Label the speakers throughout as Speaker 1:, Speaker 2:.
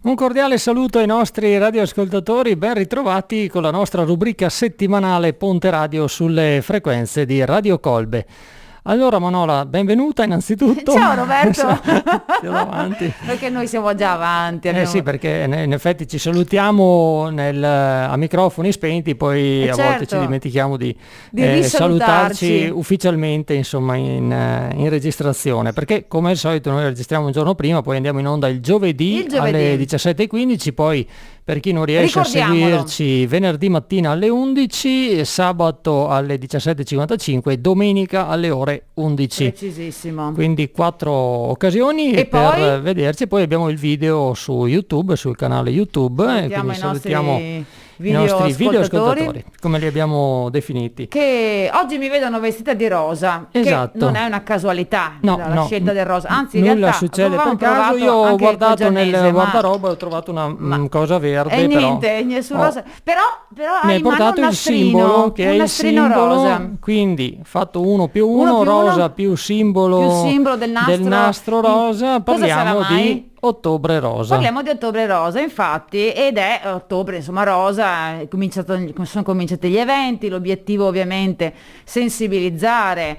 Speaker 1: Un cordiale saluto ai nostri radioascoltatori, ben ritrovati con la nostra rubrica settimanale Ponte Radio sulle frequenze di Radio Colbe. Allora Manola, benvenuta innanzitutto.
Speaker 2: Ciao Roberto.
Speaker 1: Siamo avanti.
Speaker 2: Perché noi siamo già avanti.
Speaker 1: Sì, perché in effetti ci salutiamo a microfoni spenti, poi a volte ci dimentichiamo di salutarci ufficialmente, insomma, in registrazione, perché come al solito noi registriamo un giorno prima, poi andiamo in onda il giovedì alle 17:15, poi per chi non riesce a seguirci venerdì mattina alle 11, sabato alle 17:55 e domenica alle ore 11.
Speaker 2: Precisissimo.
Speaker 1: Quindi 4 occasioni
Speaker 2: e
Speaker 1: per
Speaker 2: poi
Speaker 1: vederci. Poi abbiamo il video su YouTube, sul canale YouTube, e quindi salutiamo i nostri videoascoltatori, come li abbiamo definiti.
Speaker 2: Che oggi mi vedono vestita di rosa,
Speaker 1: esatto.
Speaker 2: Che non è una casualità la scelta del rosa, anzi
Speaker 1: nulla
Speaker 2: in realtà
Speaker 1: succede per caso. Io ho guardato nel guardaroba e ho trovato una cosa verde,
Speaker 2: e niente sul rosa, però
Speaker 1: mi hai portato il simbolo, che è il simbolo
Speaker 2: rosa.
Speaker 1: Quindi fatto 1 più 1, rosa più simbolo del nastro rosa. Parliamo di Ottobre Rosa.
Speaker 2: Parliamo di Ottobre Rosa, infatti, ed è ottobre, insomma, rosa, sono cominciati gli eventi, l'obiettivo ovviamente sensibilizzare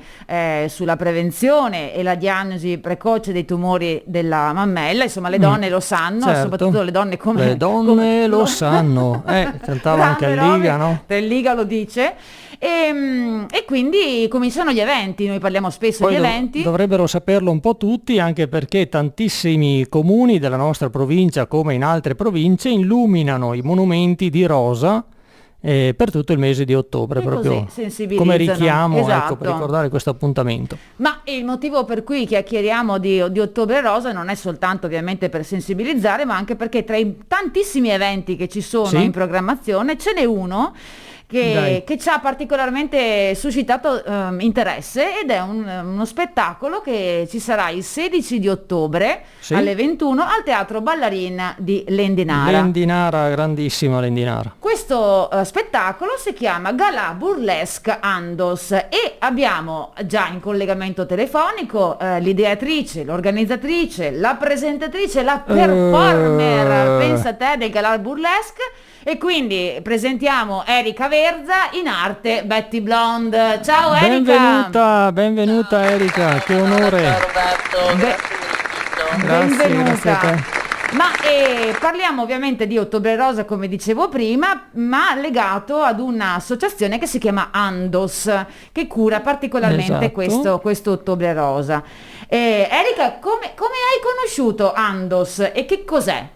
Speaker 2: sulla prevenzione e la diagnosi precoce dei tumori della mammella, insomma le donne lo sanno,
Speaker 1: certo.
Speaker 2: Soprattutto le donne
Speaker 1: lo sanno, cantava anche il Liga, no?
Speaker 2: Il Liga lo dice. E quindi cominciano gli eventi, noi parliamo spesso di eventi.
Speaker 1: Dovrebbero saperlo un po' tutti, anche perché tantissimi comuni della nostra provincia, come in altre province, illuminano i monumenti di rosa per tutto il mese di ottobre, proprio come richiamo,
Speaker 2: esatto.
Speaker 1: Per ricordare questo appuntamento.
Speaker 2: Ma il motivo per cui chiacchieriamo di Ottobre Rosa non è soltanto ovviamente per sensibilizzare, ma anche perché tra i tantissimi eventi che ci sono in programmazione ce n'è uno che ci ha particolarmente suscitato interesse, ed è uno spettacolo che ci sarà il 16 di ottobre alle 21 al Teatro Ballarin di Lendinara.
Speaker 1: Grandissima Lendinara.
Speaker 2: Questo spettacolo si chiama Galà Burlesque Andos e abbiamo già in collegamento telefonico l'ideatrice, l'organizzatrice, la presentatrice, la performer, pensa a te, del Galà Burlesque. E quindi presentiamo Erika Verza, in arte Betty Blonde. Ciao Erika!
Speaker 1: Benvenuta Erika, che onore.
Speaker 3: Ciao Roberto,
Speaker 2: benvenuta.
Speaker 1: Grazie a te.
Speaker 2: Ma parliamo ovviamente di Ottobre Rosa, come dicevo prima, ma legato ad un'associazione che si chiama Andos, che cura particolarmente questo Ottobre Rosa. Erika, come hai conosciuto Andos e che cos'è?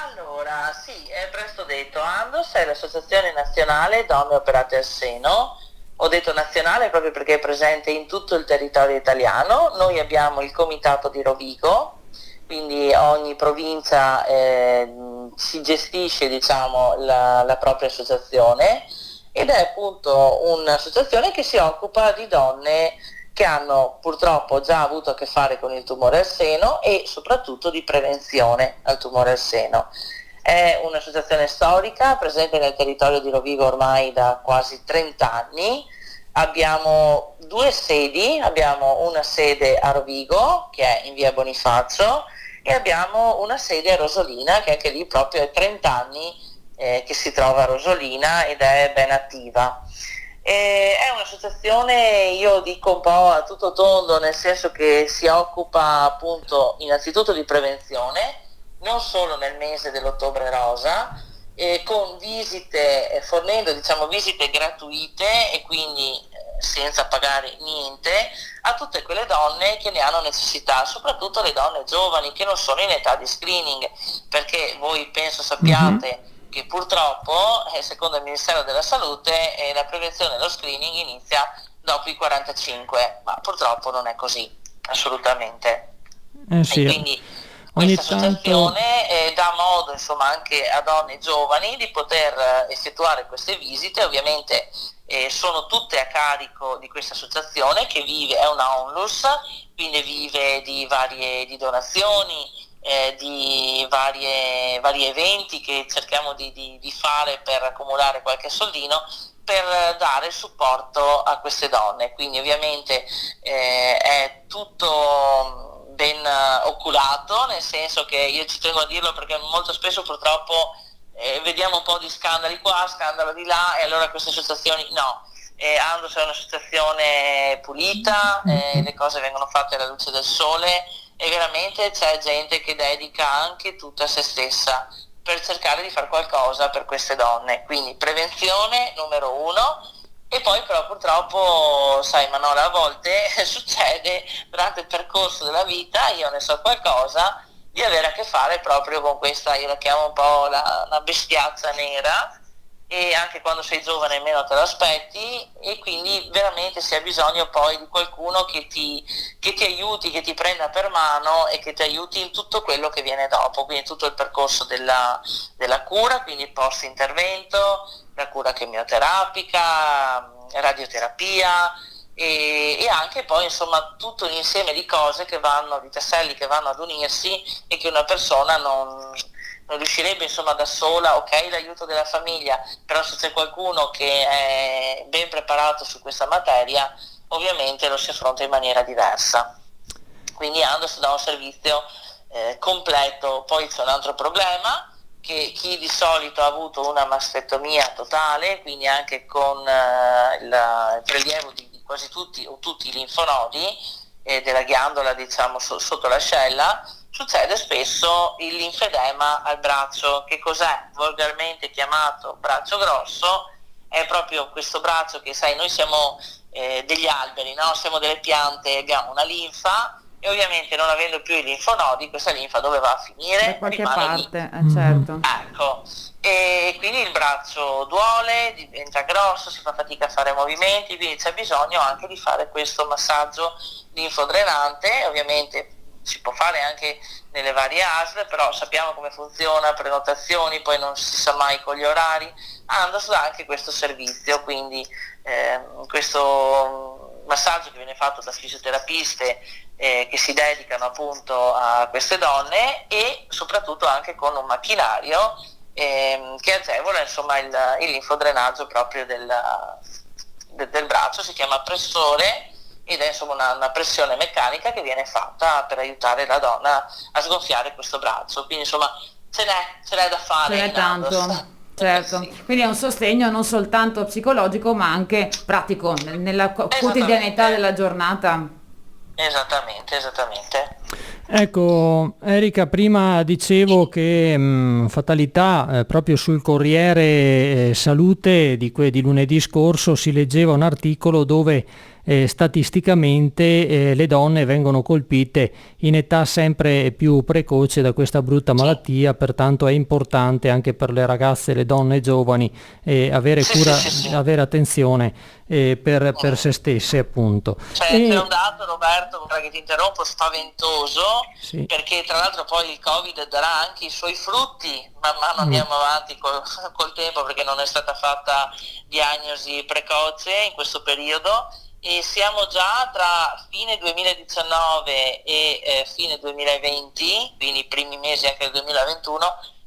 Speaker 3: Allora, sì, è presto detto. Andos è l'Associazione Nazionale Donne Operate al Seno. Ho detto nazionale proprio perché è presente in tutto il territorio italiano. Noi abbiamo il comitato di Rovigo, quindi ogni provincia si gestisce, diciamo, la propria associazione, ed è appunto un'associazione che si occupa di donne che hanno purtroppo già avuto a che fare con il tumore al seno e soprattutto di prevenzione al tumore al seno. È un'associazione storica presente nel territorio di Rovigo ormai da quasi 30 anni. Abbiamo 2 sedi, abbiamo una sede a Rovigo che è in via Bonifacio e abbiamo una sede a Rosolina che anche lì proprio è 30 anni che si trova a Rosolina ed è ben attiva. È un'associazione, io dico un po' a tutto tondo, nel senso che si occupa appunto innanzitutto di prevenzione, non solo nel mese dell'Ottobre Rosa, con visite, fornendo diciamo visite gratuite e quindi senza pagare niente a tutte quelle donne che ne hanno necessità, soprattutto le donne giovani che non sono in età di screening, perché voi penso sappiate che purtroppo, secondo il Ministero della Salute, la prevenzione e lo screening inizia dopo i 45, ma purtroppo non è così, assolutamente.
Speaker 1: Sì.
Speaker 3: E quindi questa associazione dà modo insomma anche a donne giovani di poter effettuare queste visite. Ovviamente sono tutte a carico di questa associazione che vive, è una onlus, quindi vive di donazioni, di vari eventi che cerchiamo di fare per accumulare qualche soldino per dare supporto a queste donne. Quindi ovviamente è tutto ben oculato, nel senso che io ci tengo a dirlo perché molto spesso purtroppo vediamo un po' di scandali qua, scandalo di là, e allora queste associazioni no. Andos è un'associazione pulita, le cose vengono fatte alla luce del sole e veramente c'è gente che dedica anche tutta se stessa per cercare di fare qualcosa per queste donne. Quindi prevenzione numero 1. E poi però purtroppo, sai Manola, a volte succede durante il percorso della vita, io ne so qualcosa, di avere a che fare proprio con questa, io la chiamo un po' una bestiazza nera, e anche quando sei giovane meno te lo aspetti, e quindi veramente si ha bisogno poi di qualcuno che ti aiuti, che ti prenda per mano e che ti aiuti in tutto quello che viene dopo, quindi tutto il percorso della cura, quindi post intervento, la cura chemioterapica, radioterapia e anche poi insomma tutto un insieme di cose che vanno, di tasselli che vanno ad unirsi e che una persona non riuscirebbe insomma da sola. Ok, l'aiuto della famiglia, però se c'è qualcuno che è ben preparato su questa materia ovviamente lo si affronta in maniera diversa. Quindi Andos dà un servizio completo. Poi c'è un altro problema, che chi di solito ha avuto una mastectomia totale, quindi anche con il prelievo di quasi tutti o tutti i linfonodi della ghiandola diciamo sotto l'ascella, succede spesso il linfedema al braccio. Che cos'è? Volgarmente chiamato braccio grosso, è proprio questo braccio che, sai, noi siamo degli alberi, no? Siamo delle piante, abbiamo una linfa e ovviamente non avendo più i linfonodi, questa linfa dove va a finire?
Speaker 2: Da qualche parte, certo.
Speaker 3: Ecco, e quindi il braccio duole, diventa grosso, si fa fatica a fare movimenti, quindi c'è bisogno anche di fare questo massaggio linfodrenante. Ovviamente si può fare anche nelle varie ASL, però sappiamo come funziona, prenotazioni, poi non si sa mai con gli orari. Andos dà anche questo servizio, quindi questo massaggio che viene fatto da fisioterapiste che si dedicano appunto a queste donne, e soprattutto anche con un macchinario che agevola insomma il linfodrenaggio proprio del braccio. Si chiama pressore ed è insomma una pressione meccanica che viene fatta per aiutare la donna a sgonfiare questo braccio. Quindi insomma ce n'è da fare.
Speaker 2: Ce n'è tanto, certo. Sì. Quindi è un sostegno non soltanto psicologico ma anche pratico nella quotidianità della giornata.
Speaker 3: Esattamente.
Speaker 1: Ecco Erika, prima dicevo che fatalità, proprio sul Corriere Salute di lunedì scorso si leggeva un articolo dove statisticamente le donne vengono colpite in età sempre più precoce da questa brutta malattia, pertanto è importante anche per le ragazze e le donne giovani avere cura, avere attenzione per se stesse appunto.
Speaker 3: C'è un dato, Roberto, vorrei che ti interrompo, spaventoso, perché tra l'altro poi il Covid darà anche i suoi frutti man mano andiamo avanti col tempo, perché non è stata fatta diagnosi precoce in questo periodo, e siamo già tra fine 2019 e fine 2020, quindi i primi mesi anche del 2021,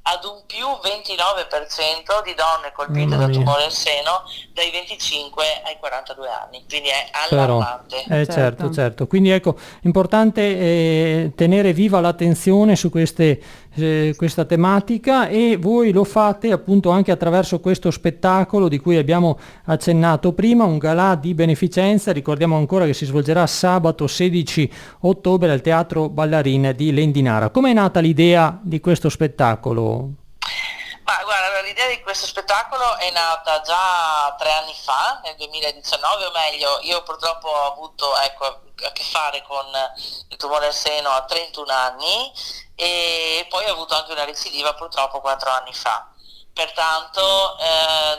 Speaker 3: ad un più 29% di donne colpite da tumore al seno dai 25 ai 42 anni, quindi è allarmante.
Speaker 1: Certo. Quindi ecco, importante tenere viva l'attenzione su questa tematica, e voi lo fate appunto anche attraverso questo spettacolo di cui abbiamo accennato prima, un galà di beneficenza. Ricordiamo ancora che si svolgerà sabato 16 ottobre al Teatro Ballarin di Lendinara. Come è nata l'idea di questo spettacolo?
Speaker 3: Ma guarda, l'idea di questo spettacolo è nata già 3 anni fa, nel 2019, o meglio, io purtroppo ho avuto a che fare con il tumore al seno a 31 anni e poi ho avuto anche una recidiva purtroppo 4 anni fa. Pertanto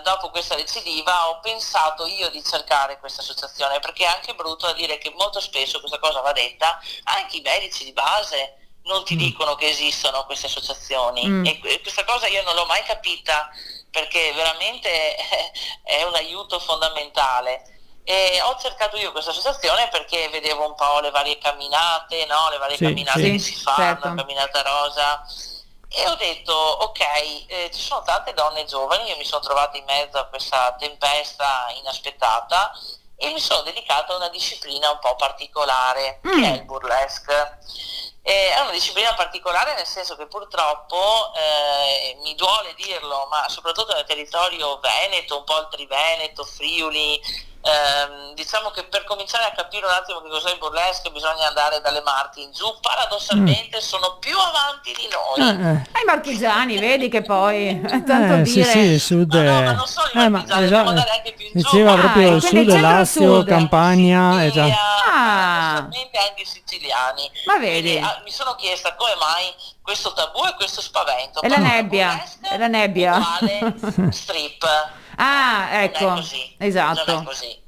Speaker 3: dopo questa recidiva ho pensato io di cercare questa associazione, perché è anche brutto da dire che molto spesso questa cosa va detta, anche i medici di base non ti dicono che esistono queste associazioni e questa cosa io non l'ho mai capita, perché veramente è un aiuto fondamentale. E ho cercato io questa associazione perché vedevo un po' le varie camminate, no? Le varie camminate che si fanno, certo. Camminata rosa, e ho detto ok, ci sono tante donne giovani, io mi sono trovata in mezzo a questa tempesta inaspettata e mi sono dedicata a una disciplina un po' particolare che è il burlesque. È una disciplina particolare nel senso che purtroppo, mi duole dirlo, ma soprattutto nel territorio veneto, un po' il Triveneto, Friuli, diciamo che per cominciare a capire un attimo che cos'è il burlesque bisogna andare dalle Marche in giù, paradossalmente sono più avanti di noi.
Speaker 2: I marchigiani, vedi che poi tanto dire.
Speaker 1: Sì, il sud
Speaker 3: ma non solo i marchigiani, dobbiamo andare anche più in giù.
Speaker 1: Diceva proprio il sud, Lazio, Campania,
Speaker 3: Sicilia, paradossalmente anche i siciliani.
Speaker 2: Ma vedi?
Speaker 3: Quindi, mi sono chiesta come mai questo tabù e questo spavento.
Speaker 2: È la nebbia, è la nebbia.
Speaker 3: Strip.
Speaker 2: Ecco,
Speaker 3: non è così.
Speaker 2: Esatto.
Speaker 3: Non è così.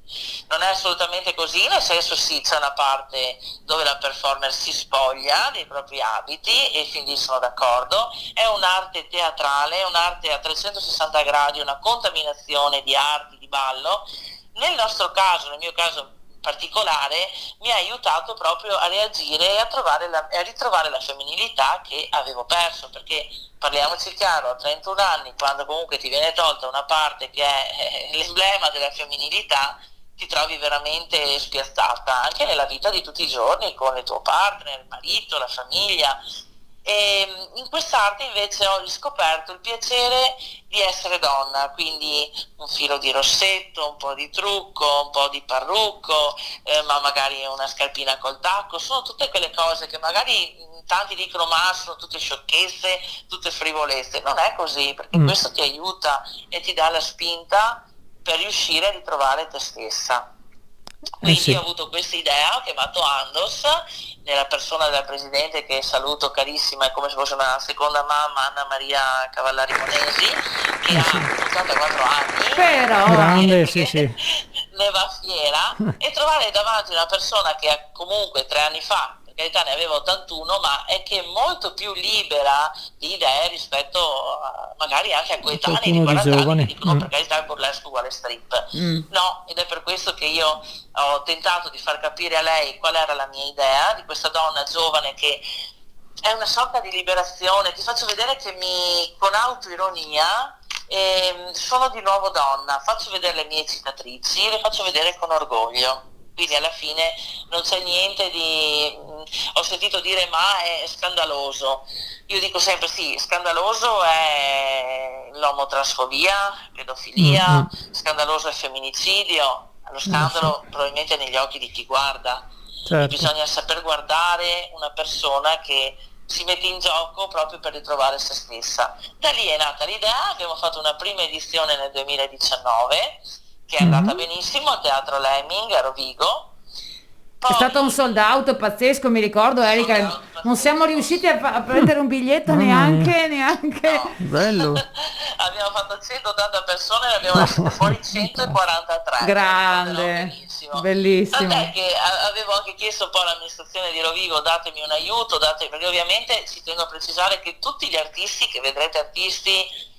Speaker 3: Non è assolutamente così, nel senso sì, c'è una parte dove la performer si spoglia dei propri abiti e quindi sono d'accordo, è un'arte teatrale, è un'arte a 360 gradi, una contaminazione di arti, di ballo. Nel nostro caso, nel mio caso particolare, mi ha aiutato proprio a reagire e a ritrovare la femminilità che avevo perso, perché parliamoci chiaro, a 31 anni, quando comunque ti viene tolta una parte che è l'emblema della femminilità, ti trovi veramente spiazzata anche nella vita di tutti i giorni con il tuo partner, il marito, la famiglia. E in quest'arte invece ho riscoperto il piacere di essere donna, quindi un filo di rossetto, un po' di trucco, un po' di parrucco, ma magari una scarpina col tacco, sono tutte quelle cose che magari tanti dicono ma sono tutte sciocchezze, tutte frivolezze. Non è così, perché questo ti aiuta e ti dà la spinta per riuscire a ritrovare te stessa. Quindi ho avuto questa idea, ho chiamato Andos, nella persona della presidente, che saluto carissima, è come se fosse una seconda mamma, Anna Maria Cavallari Monesi, che ha 84 anni,
Speaker 2: però
Speaker 1: grande,
Speaker 3: ne va fiera, e trovare davanti una persona che ha comunque 3 anni fa, per carità ne aveva 81, ma è che è molto più libera di idee rispetto magari anche a coetanei di 40 anni che dicono per carità il burlesque uguale strip. No, ed è per questo che io ho tentato di far capire a lei qual era la mia idea di questa donna giovane che è una sorta di liberazione. Ti faccio vedere che con autoironia sono di nuovo donna, faccio vedere le mie cicatrici, le faccio vedere con orgoglio. Quindi alla fine non c'è niente di... Ho sentito dire ma è scandaloso. Io dico sempre sì, scandaloso è l'omotransfobia, pedofilia, scandaloso è femminicidio. Lo scandalo probabilmente è negli occhi di chi guarda.
Speaker 1: Certo.
Speaker 3: Bisogna saper guardare una persona che si mette in gioco proprio per ritrovare se stessa. Da lì è nata l'idea, abbiamo fatto una prima edizione nel 2019 che è andata benissimo al Teatro Lemming a Rovigo.
Speaker 2: È stato un sold out pazzesco, mi ricordo Erika, non siamo riusciti a prendere un biglietto neanche.
Speaker 3: No.
Speaker 1: Bello.
Speaker 3: Abbiamo fatto 180 persone, ne abbiamo lasciate fuori 143.
Speaker 2: Grande, bellissimo.
Speaker 3: Tant'è che avevo anche chiesto poi all'amministrazione di Rovigo, datemi un aiuto, perché ovviamente ci tengo a precisare che tutti gli artisti, che vedrete artisti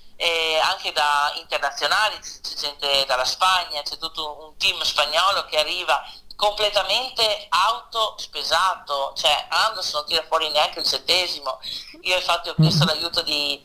Speaker 3: anche da internazionali, c'è gente dalla Spagna, c'è tutto un team spagnolo che arriva completamente autospesato, cioè Andos non tira fuori neanche il centesimo. Io infatti ho chiesto l'aiuto di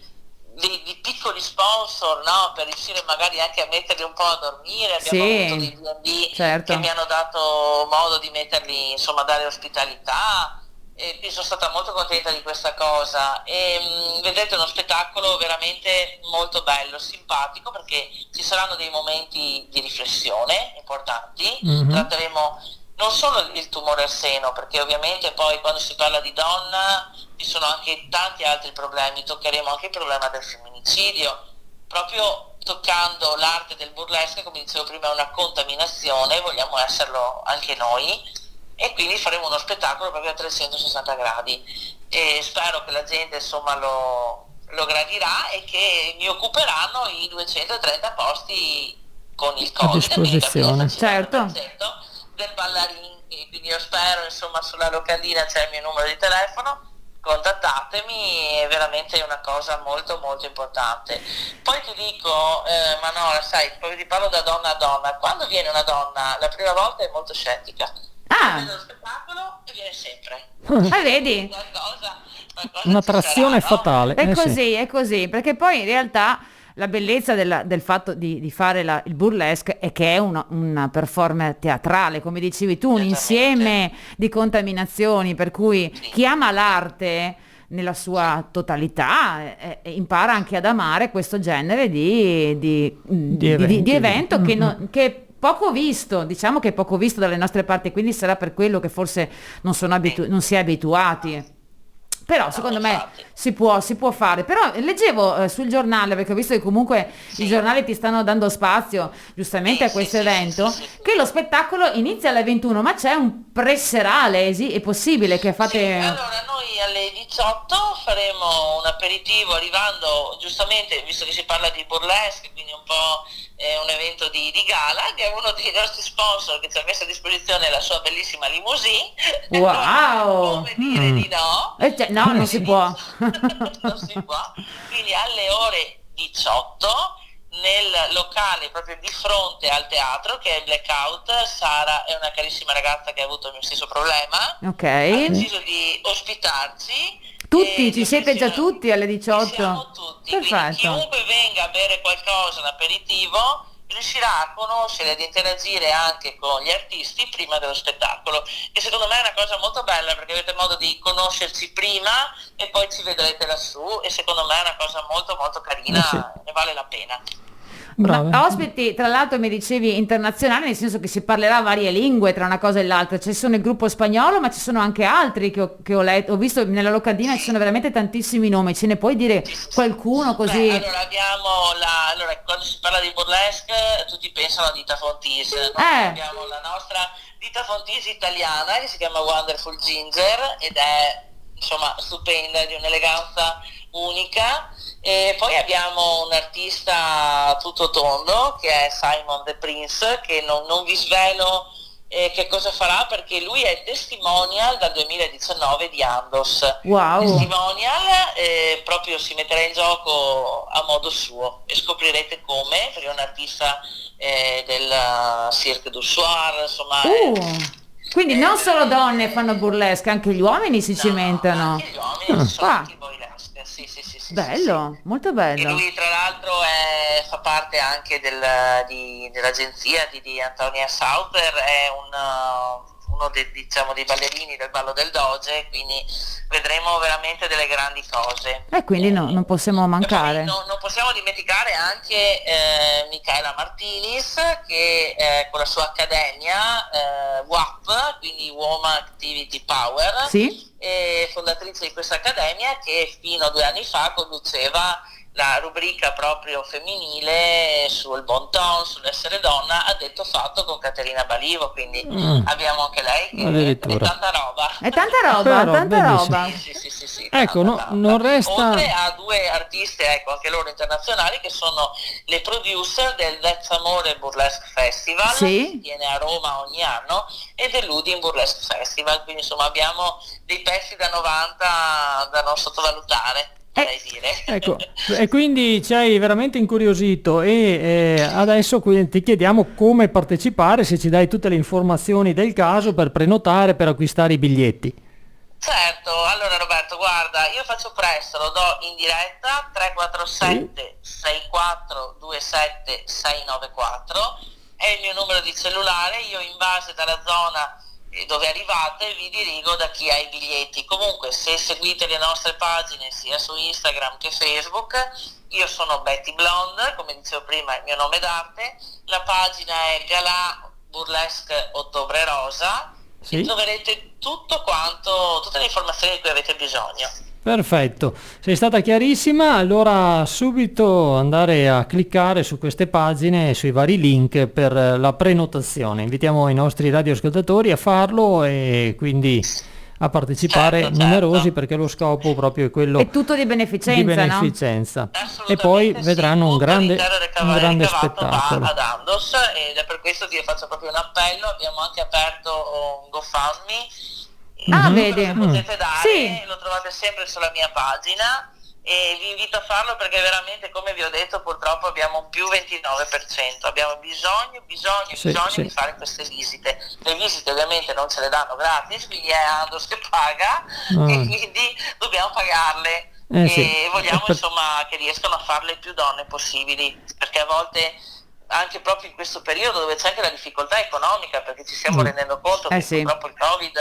Speaker 3: piccoli sponsor, no? Per riuscire magari anche a metterli un po' a dormire. Abbiamo avuto dei B&B che mi hanno dato modo di metterli, insomma, dare ospitalità. E sono stata molto contenta di questa cosa e vedrete uno spettacolo veramente molto bello, simpatico, perché ci saranno dei momenti di riflessione importanti. Tratteremo non solo il tumore al seno, perché ovviamente poi quando si parla di donna ci sono anche tanti altri problemi, toccheremo anche il problema del femminicidio, proprio toccando l'arte del burlesque, come dicevo prima è una contaminazione, vogliamo esserlo anche noi. E quindi faremo uno spettacolo proprio a 360 gradi e spero che la gente insomma lo gradirà e che mi occuperanno i 230 posti con il Covid
Speaker 1: a disposizione.
Speaker 2: Certo.
Speaker 3: Del ballarin, quindi io spero insomma sulla locandina c'è il mio numero di telefono, contattatemi, è veramente una cosa molto molto importante. Poi ti dico Manola, sai, poi ti parlo da donna a donna, quando viene una donna la prima volta è molto scettica. Vedo lo spettacolo e viene sempre.
Speaker 2: Vedi?
Speaker 3: Qualcosa
Speaker 1: Un'attrazione fatale.
Speaker 2: È così, perché poi in realtà la bellezza del fatto di fare il burlesque è che è una performance teatrale, come dicevi tu, un insieme di contaminazioni, per cui chi ama l'arte nella sua totalità impara anche ad amare questo genere di evento che è poco visto, diciamo che è poco visto dalle nostre parti, quindi sarà per quello che forse non si è abituati. Però secondo me si può fare. Però leggevo sul giornale, perché ho visto che comunque i giornali ti stanno dando spazio giustamente a questo evento, che lo spettacolo inizia alle 21, ma c'è un pre-serale, è possibile che fate...
Speaker 3: Sì, allora noi alle 18 faremo un aperitivo arrivando, giustamente, visto che si parla di burlesque, quindi un po' un evento di gala, che è uno dei nostri sponsor che ci ha messo a disposizione la sua bellissima limousine.
Speaker 2: Wow!
Speaker 3: Come dire di no?
Speaker 2: No, non si può.
Speaker 3: Non si può. Quindi alle ore 18 nel locale proprio di fronte al teatro, che è il Blackout, Sara è una carissima ragazza che ha avuto il mio stesso problema, ha deciso di ospitarci.
Speaker 2: Tutti, ci siete già tutti alle 18?
Speaker 3: Siamo tutti,
Speaker 2: perfetto.
Speaker 3: Chiunque venga a bere qualcosa, un aperitivo, riuscirà a conoscere ed interagire anche con gli artisti prima dello spettacolo, che secondo me è una cosa molto bella, perché avete modo di conoscerci prima e poi ci vedrete lassù, e secondo me è una cosa molto molto carina, ne vale la pena.
Speaker 2: Ma ospiti, tra l'altro mi dicevi internazionali, nel senso che si parlerà varie lingue tra una cosa e l'altra. Ci sono il gruppo spagnolo, ma ci sono anche altri che ho letto, ho visto nella locandina ci sono veramente tantissimi nomi. Ce ne puoi dire qualcuno così?
Speaker 3: Allora abbiamo quando si parla di burlesque tutti pensano a Dita Fontis. Noi abbiamo la nostra Dita Fontis italiana che si chiama Wonderful Ginger ed è insomma stupenda, di un'eleganza unica. E poi abbiamo un artista tutto tondo che è Simon The Prince, che non vi svelo che cosa farà, perché lui è testimonial dal 2019 di Andos.
Speaker 2: Wow.
Speaker 3: Testimonial, proprio si metterà in gioco a modo suo e scoprirete come, perché è un artista del Cirque du Soir, insomma.
Speaker 2: Quindi non solo donne fanno burlesque, anche gli uomini si cimentano.
Speaker 3: Anche gli uomini sono anche burlesque, sì.
Speaker 2: Bello, molto bello.
Speaker 3: E lui tra l'altro fa parte anche dell'agenzia di Antonia Sauter, è uno dei ballerini del ballo del Doge, quindi vedremo veramente delle grandi cose.
Speaker 2: Quindi non possiamo mancare.
Speaker 3: Non possiamo dimenticare anche Michaela Martinis, che con la sua accademia WAP, quindi Woman Activity Power, è fondatrice di questa accademia, che fino a 2 anni fa conduceva la rubrica proprio femminile sul bon ton, sull'essere donna, a detto fatto con Caterina Balivo, quindi abbiamo anche lei che è tanta roba.
Speaker 2: È tanta roba.
Speaker 3: Sì.
Speaker 1: Ecco, non resta...
Speaker 3: Oltre a 2 artiste, anche loro internazionali, che sono le producer del That's Amore Burlesque Festival, che viene a Roma ogni anno, e dell'Udin Burlesque Festival, quindi insomma abbiamo dei pezzi da 90 da non sottovalutare.
Speaker 1: Ecco, e quindi ci hai veramente incuriosito e adesso ti chiediamo come partecipare, se ci dai tutte le informazioni del caso per prenotare, per acquistare i biglietti.
Speaker 3: Certo, allora Roberto, guarda, io faccio presto, lo do in diretta, 347 6427 694, è il mio numero di cellulare, io in base dalla zona dove arrivate vi dirigo da chi ha i biglietti. Comunque, se seguite le nostre pagine sia su Instagram che Facebook, io sono Betty Blonde, come dicevo prima il mio nome d'arte, la pagina è Galà Burlesque Ottobre Rosa, e troverete tutto quanto, tutte le informazioni di cui avete bisogno.
Speaker 1: Perfetto, sei stata chiarissima. Allora subito andare a cliccare su queste pagine, sui vari link per la prenotazione. Invitiamo i nostri radioascoltatori a farlo e quindi a partecipare numerosi, perché lo scopo proprio è quello,
Speaker 2: è tutto di beneficenza,
Speaker 3: no?
Speaker 1: E poi vedranno un grande spettacolo
Speaker 3: ad Andos, ed è per questo che io faccio proprio un appello. Abbiamo anche aperto un GoFundMe.
Speaker 2: Vedi,
Speaker 3: potete dare, lo trovate sempre sulla mia pagina, e vi invito a farlo, perché veramente, come vi ho detto, purtroppo abbiamo un più 29%, abbiamo bisogno di fare queste visite. Le visite ovviamente non ce le danno gratis, quindi è Andos che paga, e quindi dobbiamo pagarle. e vogliamo insomma che riescano a farle più donne possibili, perché a volte anche proprio in questo periodo dove c'è anche la difficoltà economica, perché ci stiamo rendendo conto che purtroppo il Covid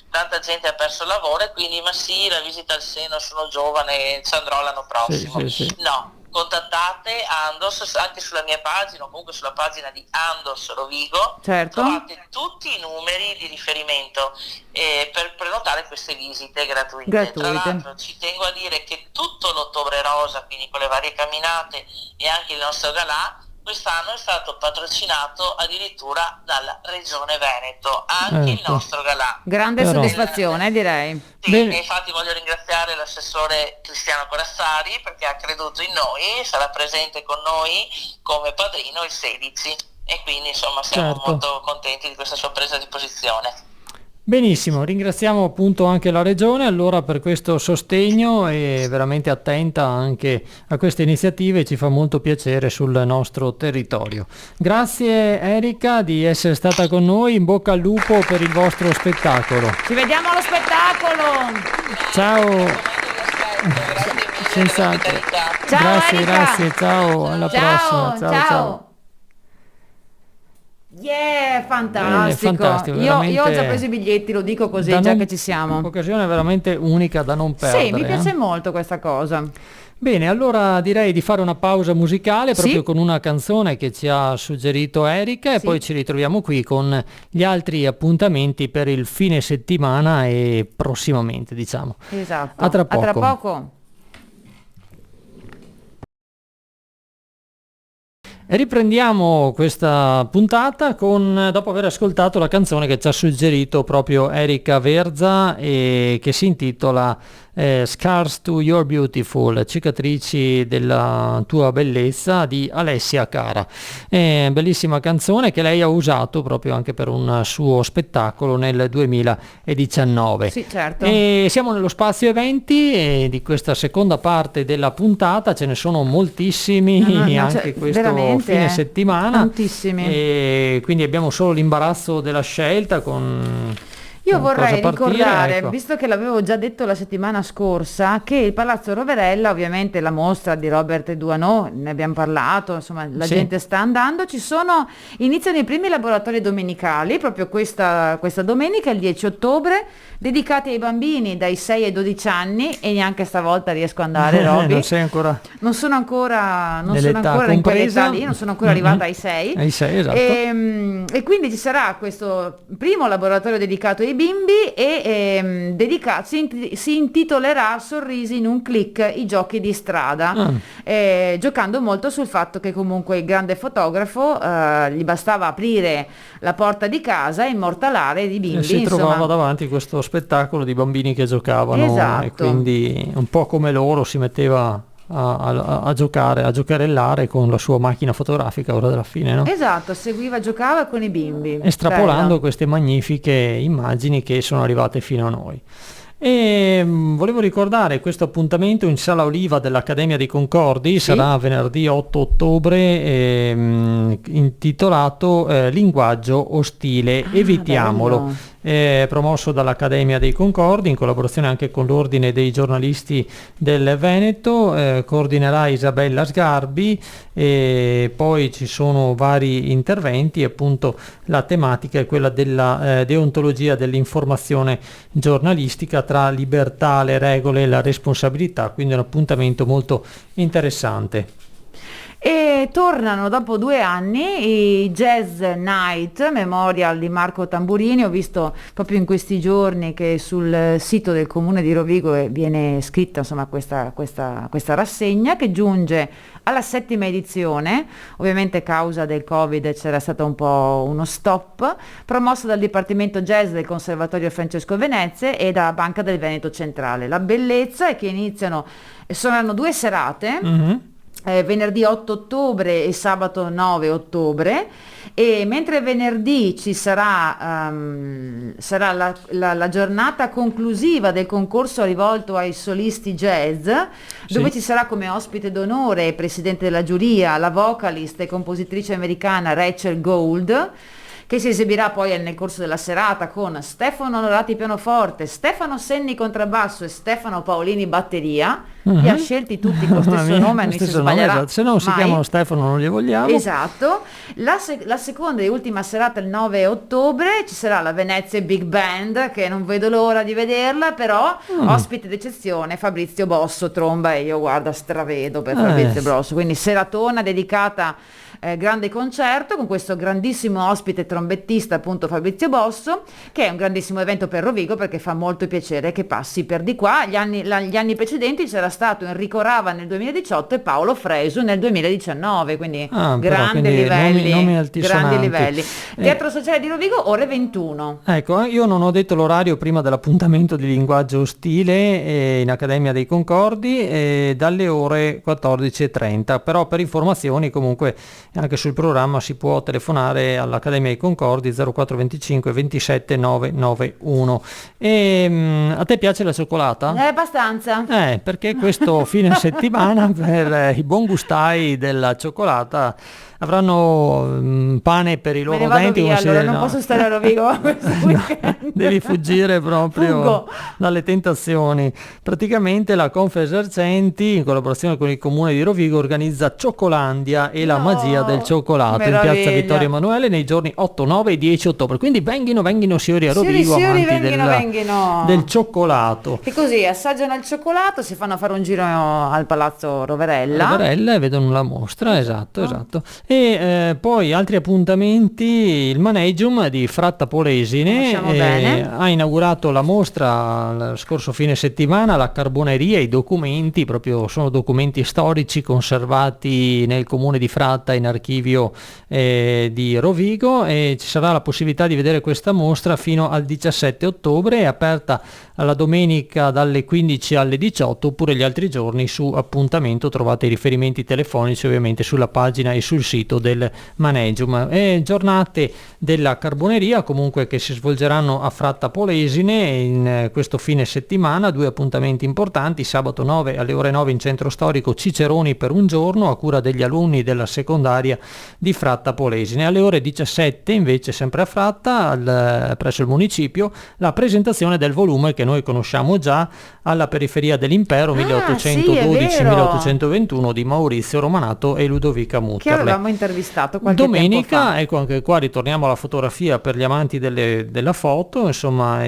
Speaker 3: tanta gente ha perso il lavoro, e quindi ma sì, la visita al seno, sono giovane, ci andrò l'anno prossimo. No, contattate Andos anche sulla mia pagina o comunque sulla pagina di Andos Rovigo, trovate tutti i numeri di riferimento per prenotare queste visite gratuite. Tra l'altro ci tengo a dire che tutto l'Ottobre Rosa, quindi con le varie camminate e anche il nostro galà, quest'anno è stato patrocinato addirittura dalla Regione Veneto, anche il nostro galà.
Speaker 2: Grande soddisfazione, direi.
Speaker 3: Sì, e infatti voglio ringraziare l'assessore Cristiano Corassari perché ha creduto in noi, sarà presente con noi come padrino il 16, e quindi insomma siamo molto contenti di questa sua presa di posizione.
Speaker 1: Benissimo, ringraziamo appunto anche la Regione allora per questo sostegno, e veramente attenta anche a queste iniziative, ci fa molto piacere sul nostro territorio. Grazie Erika di essere stata con noi, in bocca al lupo per il vostro spettacolo.
Speaker 2: Ci vediamo allo spettacolo!
Speaker 1: Ciao!
Speaker 3: Senz'altro.
Speaker 1: Grazie, ciao, alla prossima. Ciao.
Speaker 2: Fantastico. Io ho già preso i biglietti, lo dico così, già che ci siamo.
Speaker 1: Un'occasione veramente unica da non perdere.
Speaker 2: Sì, mi piace molto questa cosa.
Speaker 1: Bene, allora direi di fare una pausa musicale proprio con una canzone che ci ha suggerito Erika, e poi ci ritroviamo qui con gli altri appuntamenti per il fine settimana e prossimamente, diciamo.
Speaker 2: Esatto.
Speaker 1: A tra poco.
Speaker 2: A tra poco.
Speaker 1: Riprendiamo questa puntata dopo aver ascoltato la canzone che ci ha suggerito proprio Erika Verza, e che si intitola Scars to Your Beautiful, cicatrici della tua bellezza, di Alessia Cara. Bellissima canzone che lei ha usato proprio anche per un suo spettacolo nel 2019.
Speaker 2: Sì, certo.
Speaker 1: E siamo nello spazio eventi, e di questa seconda parte della puntata ce ne sono moltissimi anche questo fine settimana.
Speaker 2: Tantissimi.
Speaker 1: E quindi abbiamo solo l'imbarazzo della scelta
Speaker 2: Io vorrei ricordare, visto che l'avevo già detto la settimana scorsa, che il Palazzo Roverella, ovviamente la mostra di Robert Duano, ne abbiamo parlato, insomma la gente sta andando, iniziano i primi laboratori domenicali, proprio questa domenica, il 10 ottobre, dedicati ai bambini dai 6 ai 12 anni, e neanche stavolta riesco ad andare, Roby. Non sono ancora in quell'età lì, non sono ancora arrivata ai 6.
Speaker 1: Ai 6, esatto.
Speaker 2: E quindi ci sarà questo primo laboratorio dedicato ai bimbi, e si intitolerà Sorrisi in un click, i giochi di strada, giocando molto sul fatto che comunque il grande fotografo gli bastava aprire la porta di casa e immortalare i bimbi,
Speaker 1: e si trovava davanti questo spettacolo di bambini che giocavano,
Speaker 2: esatto.
Speaker 1: E quindi un po' come loro si metteva a giocare, a giocherellare con la sua macchina fotografica ora della fine, no?
Speaker 2: Esatto, giocava con i bimbi,
Speaker 1: estrapolando queste magnifiche immagini che sono arrivate fino a noi. E volevo ricordare questo appuntamento in Sala Oliva dell'Accademia dei Concordi, sarà venerdì 8 ottobre, intitolato Linguaggio ostile, evitiamolo. Promosso dall'Accademia dei Concordi in collaborazione anche con l'Ordine dei giornalisti del Veneto, coordinerà Isabella Sgarbi, e poi ci sono vari interventi, appunto la tematica è quella della deontologia dell'informazione giornalistica, tra libertà, le regole e la responsabilità, quindi è un appuntamento molto interessante.
Speaker 2: E tornano dopo 2 anni i Jazz Night Memorial di Marco Tamburini. Ho visto proprio in questi giorni che sul sito del comune di Rovigo viene scritta insomma questa rassegna, che giunge alla 7ª edizione. Ovviamente a causa del Covid c'era stato un po' uno stop, promosso dal Dipartimento Jazz del Conservatorio Francesco Venezia e dalla Banca del Veneto Centrale. La bellezza è che saranno 2 serate, venerdì 8 ottobre e sabato 9 ottobre, e mentre venerdì ci sarà la giornata conclusiva del concorso rivolto ai solisti jazz, dove ci sarà come ospite d'onore e presidente della giuria la vocalist e compositrice americana Rachel Gold, che si esibirà poi nel corso della serata con Stefano Onorati pianoforte, Stefano Senni contrabbasso e Stefano Paolini batteria. li ha scelti tutti con lo stesso nome, non si sbaglierà,
Speaker 1: esatto. Se no si chiamano Stefano, non li vogliamo.
Speaker 2: Esatto. La seconda e ultima serata, il 9 ottobre, ci sarà la Venezia Big Band, che non vedo l'ora di vederla, però ospite d'eccezione Fabrizio Bosso, tromba, e io guarda stravedo per Fabrizio Bosso, quindi seratona dedicata, grande concerto con questo grandissimo ospite trombettista, appunto Fabrizio Bosso, che è un grandissimo evento per Rovigo, perché fa molto piacere che passi per di qua. Gli anni precedenti c'era stato Enrico Rava nel 2018 e Paolo Fresu nel 2019, quindi grandi livelli. Teatro Sociale di Rovigo, ore 21.
Speaker 1: Ecco, io non ho detto l'orario prima dell'appuntamento di linguaggio stile in Accademia dei Concordi, dalle ore 14:30, però per informazioni comunque anche sul programma si può telefonare all'Accademia dei Concordi 0425 27 991. A te piace la cioccolata?
Speaker 2: Abbastanza.
Speaker 1: Perché questo fine settimana per i buon gustai della cioccolata avranno pane per i loro denti.
Speaker 2: Via, allora non posso stare a Rovigo questo weekend.
Speaker 1: Devi fuggire proprio dalle tentazioni. Praticamente la Confesercenti, in collaborazione con il comune di Rovigo, organizza Cioccolandia e la magia del cioccolato in piazza Vittorio Emanuele nei giorni 8, 9 e 10 ottobre. Quindi venghino signori a Rovigo, amanti del cioccolato.
Speaker 2: E così assaggiano il cioccolato, si fanno fare un giro al Palazzo Roverella
Speaker 1: e vedono la mostra. Esatto. E poi altri appuntamenti: il Manegium di Fratta Polesine ha inaugurato la mostra lo scorso fine settimana, la carboneria, i documenti, proprio sono documenti storici conservati nel comune di Fratta in archivio di Rovigo, e ci sarà la possibilità di vedere questa mostra fino al 17 ottobre, è aperta alla domenica dalle 15 alle 18, oppure gli altri giorni su appuntamento. Trovate i riferimenti telefonici ovviamente sulla pagina e sul sito del Manegium. Giornate della carboneria comunque che si svolgeranno a Fratta Polesine in questo fine settimana. 2 appuntamenti importanti: sabato 9 alle ore 9 in centro storico Ciceroni per un giorno a cura degli alunni della secondaria di Fratta Polesine. Alle ore 17 invece, sempre a Fratta, presso il municipio, la presentazione del volume che noi conosciamo già, Alla periferia dell'impero 1812-1821 di Maurizio Romanato e Ludovica Mutterle,
Speaker 2: che avevamo intervistato qualche
Speaker 1: domenica
Speaker 2: tempo fa.
Speaker 1: Ecco, anche qua ritorniamo alla fotografia per gli amanti della foto, insomma,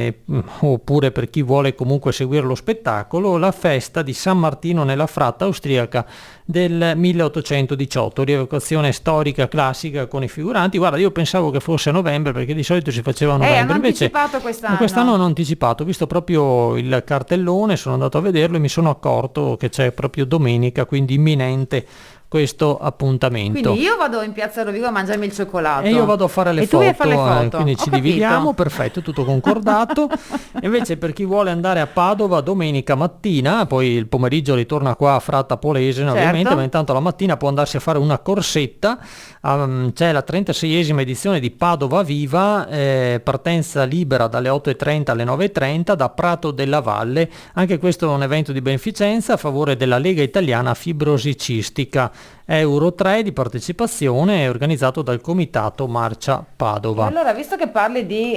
Speaker 1: oppure per chi vuole comunque seguire lo spettacolo, la festa di San Martino nella Fratta austriaca del 1818, rievocazione storica classica con i figuranti. Guarda, io pensavo che fosse a novembre, perché di solito si faceva a novembre,
Speaker 2: hanno
Speaker 1: invece
Speaker 2: anticipato
Speaker 1: quest'anno hanno anticipato. Ho visto proprio il cartellone, sono andato a vederlo e mi sono accorto che c'è proprio domenica, quindi imminente questo appuntamento.
Speaker 2: Quindi io vado in piazza Rovigo a mangiarmi il cioccolato
Speaker 1: e io vado a fare le foto,
Speaker 2: tu vai a fare le foto.
Speaker 1: Quindi ci dividiamo, perfetto, tutto concordato. Invece per chi vuole andare a Padova domenica mattina, poi il pomeriggio ritorna qua a Fratta Polesine, ovviamente, ma intanto la mattina può andarsi a fare una corsetta. C'è la 36esima edizione di Padova Viva, partenza libera dalle 8:30 alle 9:30 da Prato della Valle. Anche questo è un evento di beneficenza a favore della Lega Italiana Fibrosi Cistica. Euro 3 di partecipazione, è organizzato dal Comitato Marcia Padova.
Speaker 2: Allora, visto che parli di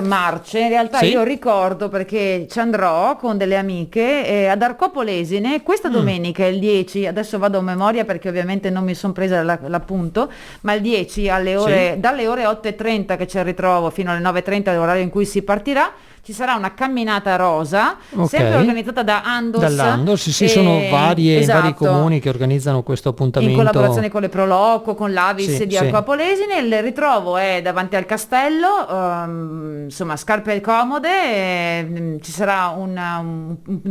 Speaker 2: marce, in realtà io ricordo, perché ci andrò con delle amiche ad Arco Polesine questa domenica, il 10, adesso vado a memoria perché ovviamente non mi sono presa l'appunto, ma il 10 alle ore, dalle ore 8:30 che c'è il ritrovo fino alle 9:30, l'orario in cui si partirà, ci sarà una camminata rosa, sempre organizzata da Andos.
Speaker 1: Dall'Andos, sì, sono vari comuni che organizzano questo appuntamento.
Speaker 2: In collaborazione con le Proloco, con l'Avis di Arco Polesine. Il ritrovo è davanti al castello, insomma, scarpe comode, ci sarà una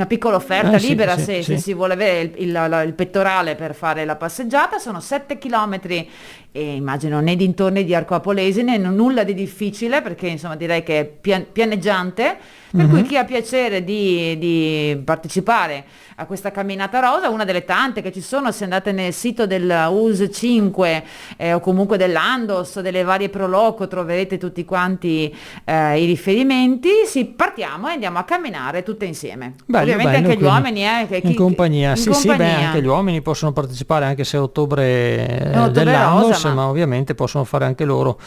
Speaker 2: piccola offerta libera se si vuole avere il pettorale per fare la passeggiata. Sono 7 chilometri e immagino nei dintorni di Arco Polesine, nulla di difficile, perché insomma direi che è pianeggiante, per cui chi ha piacere di partecipare a questa camminata rosa, una delle tante che ci sono, se andate nel sito del US 5 o comunque dell'Andos, delle varie Proloco, troverete tutti quanti i riferimenti. Partiamo e andiamo a camminare tutte insieme. Ovviamente anche gli uomini
Speaker 1: in compagnia. Anche gli uomini possono partecipare, anche se è ottobre dell'Andos, ma ovviamente possono fare anche loro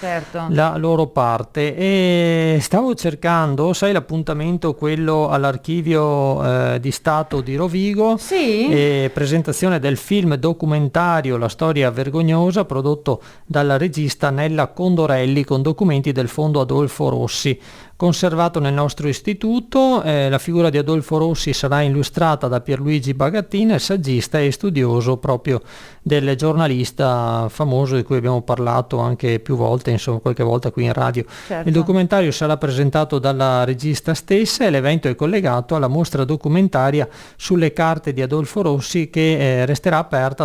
Speaker 1: la loro parte. E stavo cercando, sai sai l'appuntamento quello all'Archivio di Stato di Rovigo?
Speaker 2: Sì.
Speaker 1: Presentazione del film documentario La storia vergognosa, prodotto dalla regista Nella Condorelli con documenti del Fondo Adolfo Rossi. Conservato nel nostro istituto, la figura di Adolfo Rossi sarà illustrata da Pierluigi Bagattin, saggista e studioso proprio del giornalista famoso di cui abbiamo parlato anche più volte, insomma qualche volta qui in radio.
Speaker 2: Certo.
Speaker 1: Il documentario sarà presentato dalla regista stessa e l'evento è collegato alla mostra documentaria sulle carte di Adolfo Rossi che resta aperta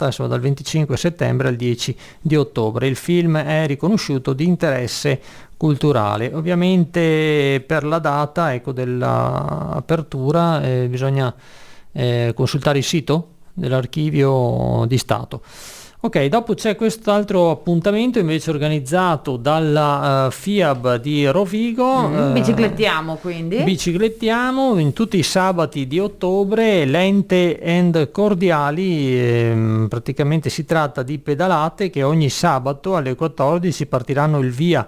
Speaker 1: insomma, dal 25 settembre al 10 di ottobre. Il film è riconosciuto di interesse culturale. Ovviamente per la data, ecco, dell'apertura bisogna consultare il sito dell'Archivio di Stato. Ok, dopo c'è quest'altro appuntamento invece organizzato dalla FIAB di Rovigo.
Speaker 2: Biciclettiamo quindi?
Speaker 1: Biciclettiamo in tutti i sabati di ottobre, lente and cordiali, praticamente si tratta di pedalate che ogni sabato alle 14 prenderanno il via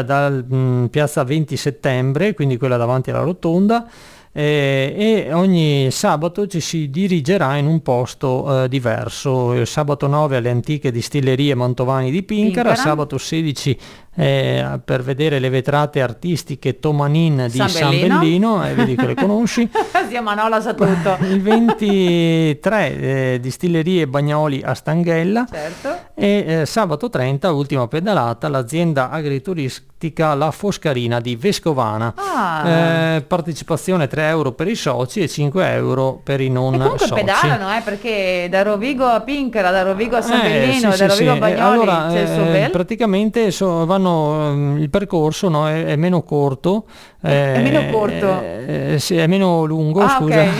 Speaker 1: dal piazza 20 settembre, quindi quella davanti alla rotonda, e ogni sabato ci si dirigerà in un posto diverso. Il sabato 9 alle antiche distillerie Mantovani di Pincara. Sabato 16 per vedere le vetrate artistiche Tomanin di San Bellino, vedi che le conosci.
Speaker 2: Zia Manola sa tutto.
Speaker 1: Il 23 distillerie Bagnoli a Stanghella.
Speaker 2: Certo.
Speaker 1: E sabato 30 ultima pedalata l'azienda agrituristica La Foscarina di Vescovana. Partecipazione 3 euro per i soci e 5 euro per i non
Speaker 2: comunque
Speaker 1: soci.
Speaker 2: Pedalano, perché da Rovigo a Pincara, da Rovigo a San Bellino, da Rovigo a Bagnoli,
Speaker 1: allora,
Speaker 2: c'è il suo bel.
Speaker 1: Praticamente il percorso, no, è meno corto.
Speaker 2: È meno corto?
Speaker 1: Sì, è meno lungo, scusa.
Speaker 2: Okay.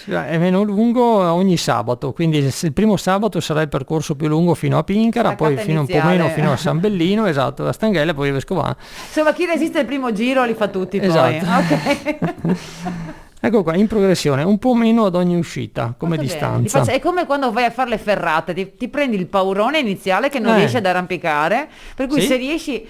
Speaker 1: È meno lungo ogni sabato, quindi il primo sabato sarà il percorso più lungo fino a Pincara, poi fino un po' meno fino a San Bellino, esatto, a Stanghella e poi a Vescovana.
Speaker 2: Insomma, chi resiste il primo giro li fa tutti poi.
Speaker 1: Esatto.
Speaker 2: Okay.
Speaker 1: Ecco qua, in progressione, un po' meno ad ogni uscita come distanza.
Speaker 2: È come quando vai a fare le ferrate, ti prendi il paurone iniziale che non riesci ad arrampicare, per cui se riesci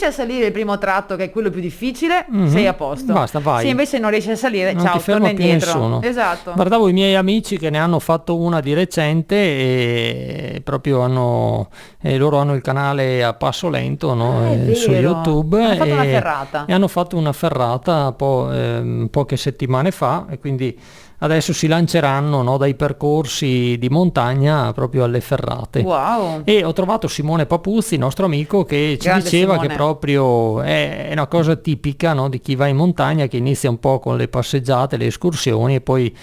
Speaker 2: a salire il primo tratto, che è quello più difficile, sei a posto.
Speaker 1: Basta, vai.
Speaker 2: Se invece non riesci a salire,
Speaker 1: non
Speaker 2: ciao,
Speaker 1: ti ferma
Speaker 2: torna
Speaker 1: più
Speaker 2: indietro.
Speaker 1: nessuno.
Speaker 2: Esatto.
Speaker 1: Guardavo i miei amici che ne hanno fatto una di recente e proprio loro hanno il canale a passo lento, no? Su YouTube.
Speaker 2: Hanno fatto una ferrata.
Speaker 1: E hanno fatto una ferrata poche settimane fa, e quindi adesso si lanceranno, no, dai percorsi di montagna proprio alle ferrate.
Speaker 2: Wow.
Speaker 1: E ho trovato Simone Papuzzi, nostro amico, che ci diceva che proprio è una cosa tipica, no, di chi va in montagna, che inizia un po' con le passeggiate, le escursioni e poi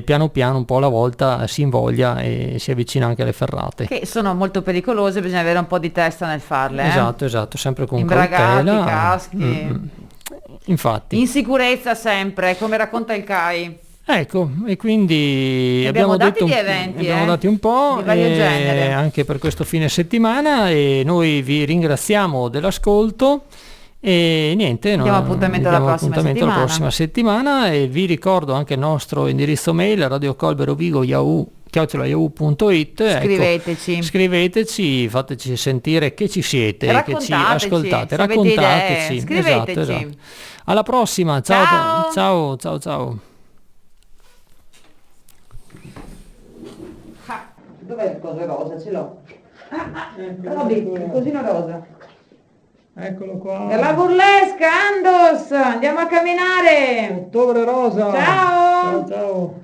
Speaker 1: piano piano, un po' alla volta, si invoglia e si avvicina anche alle ferrate.
Speaker 2: Che sono molto pericolose, bisogna avere un po' di testa nel farle.
Speaker 1: Esatto, sempre con
Speaker 2: imbragati,
Speaker 1: cautela.
Speaker 2: caschi.
Speaker 1: Infatti.
Speaker 2: In sicurezza sempre, come racconta il CAI.
Speaker 1: Ecco, e quindi
Speaker 2: abbiamo dati di eventi,
Speaker 1: abbiamo dati un po'
Speaker 2: di vario genere
Speaker 1: anche per questo fine settimana, e noi vi ringraziamo dell'ascolto e niente,
Speaker 2: diamo appuntamento alla
Speaker 1: prossima settimana, e vi ricordo anche il nostro indirizzo mail radiocolberovigo@yahoo.it. Scriveteci, fateci sentire che ci siete, che ci ascoltate, raccontateci,
Speaker 2: scriveteci.
Speaker 1: Esatto. Alla prossima, ciao.
Speaker 2: Dov'è il coso rosa? Ce l'ho. Robby, il cosino rosa.
Speaker 1: Eccolo qua.
Speaker 2: Per la burlesca, Andos! Andiamo a camminare!
Speaker 1: Ottobre rosa!
Speaker 2: Ciao!
Speaker 1: Ciao!